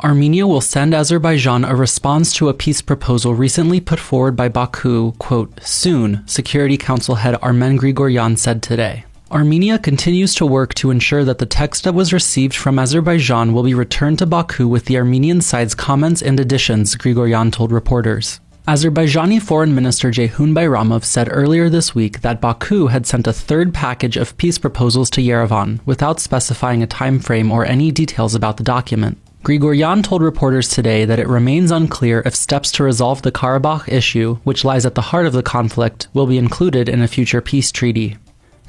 Armenia will send Azerbaijan a response to a peace proposal recently put forward by Baku, quote, soon, Security Council head Armen Grigoryan said today. Armenia continues to work to ensure that the text that was received from Azerbaijan will be returned to Baku with the Armenian side's comments and additions, Grigoryan told reporters. Azerbaijani Foreign Minister Ceyhun Bayramov said earlier this week that Baku had sent a third package of peace proposals to Yerevan without specifying a time frame or any details about the document. Grigoryan told reporters today that it remains unclear if steps to resolve the Karabakh issue, which lies at the heart of the conflict, will be included in a future peace treaty.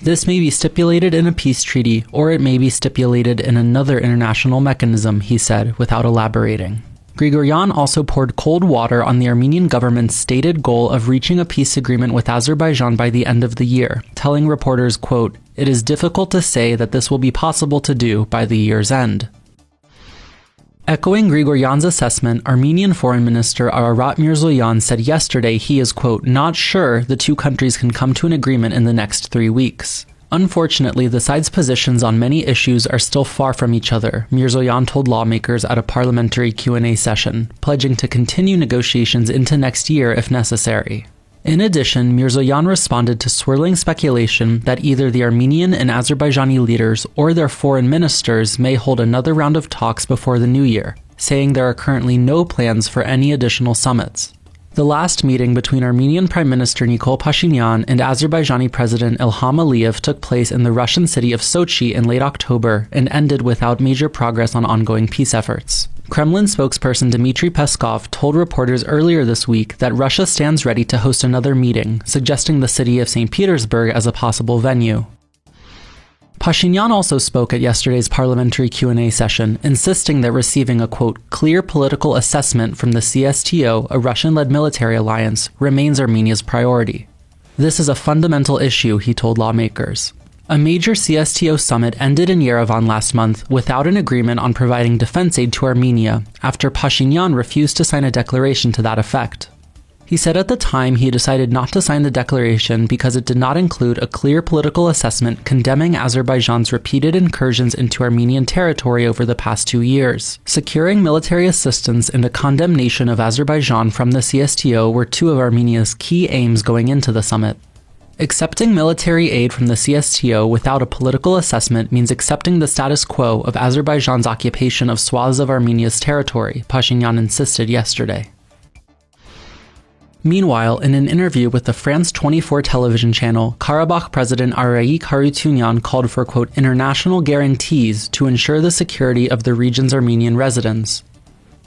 This may be stipulated in a peace treaty, or it may be stipulated in another international mechanism, he said, without elaborating. Grigoryan also poured cold water on the Armenian government's stated goal of reaching a peace agreement with Azerbaijan by the end of the year, telling reporters, quote, it is difficult to say that this will be possible to do by the year's end. Echoing Grigoryan's assessment, Armenian Foreign Minister Aram Mirzoyan said yesterday he is, quote, not sure the two countries can come to an agreement in the next 3 weeks. Unfortunately, the sides' positions on many issues are still far from each other, Mirzoyan told lawmakers at a parliamentary Q&A session, pledging to continue negotiations into next year if necessary. In addition, Mirzoyan responded to swirling speculation that either the Armenian and Azerbaijani leaders or their foreign ministers may hold another round of talks before the new year, saying there are currently no plans for any additional summits. The last meeting between Armenian Prime Minister Nikol Pashinyan and Azerbaijani President Ilham Aliyev took place in the Russian city of Sochi in late October and ended without major progress on ongoing peace efforts. Kremlin spokesperson Dmitry Peskov told reporters earlier this week that Russia stands ready to host another meeting, suggesting the city of St. Petersburg as a possible venue. Pashinyan also spoke at yesterday's parliamentary Q&A session, insisting that receiving a, quote, clear political assessment from the CSTO, a Russian-led military alliance, remains Armenia's priority. This is a fundamental issue, he told lawmakers. A major CSTO summit ended in Yerevan last month without an agreement on providing defense aid to Armenia, after Pashinyan refused to sign a declaration to that effect. He said at the time he decided not to sign the declaration because it did not include a clear political assessment condemning Azerbaijan's repeated incursions into Armenian territory over the past 2 years. Securing military assistance and a condemnation of Azerbaijan from the CSTO were two of Armenia's key aims going into the summit. Accepting military aid from the CSTO without a political assessment means accepting the status quo of Azerbaijan's occupation of swaths of Armenia's territory, Pashinyan insisted yesterday. Meanwhile, in an interview with the France 24 television channel, Karabakh President Arayik Harutyunyan called for, quote, international guarantees to ensure the security of the region's Armenian residents.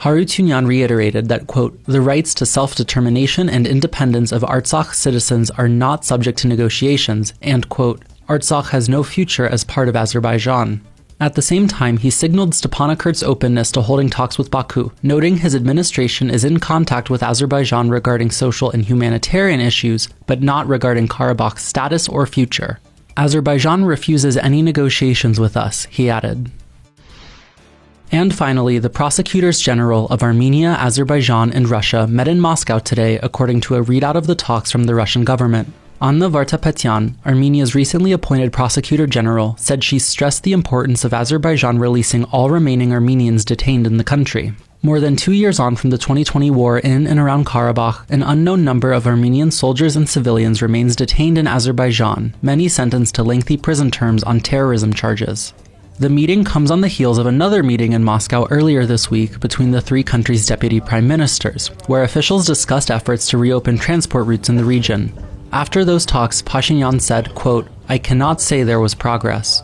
Harutyunyan reiterated that, quote, the rights to self-determination and independence of Artsakh citizens are not subject to negotiations, and, quote, Artsakh has no future as part of Azerbaijan. At the same time, he signaled Stepanakert openness to holding talks with Baku, noting his administration is in contact with Azerbaijan regarding social and humanitarian issues, but not regarding Karabakh's status or future. Azerbaijan refuses any negotiations with us, he added. And finally, the prosecutors general of Armenia, Azerbaijan, and Russia met in Moscow today, according to a readout of the talks from the Russian government. Anna Vartapetyan, Armenia's recently appointed prosecutor general, said she stressed the importance of Azerbaijan releasing all remaining Armenians detained in the country. More than 2 years on from the 2020 war in and around Karabakh, an unknown number of Armenian soldiers and civilians remains detained in Azerbaijan, many sentenced to lengthy prison terms on terrorism charges. The meeting comes on the heels of another meeting in Moscow earlier this week between the three countries' deputy prime ministers, where officials discussed efforts to reopen transport routes in the region. After those talks, Pashinyan said, quote, I cannot say there was progress.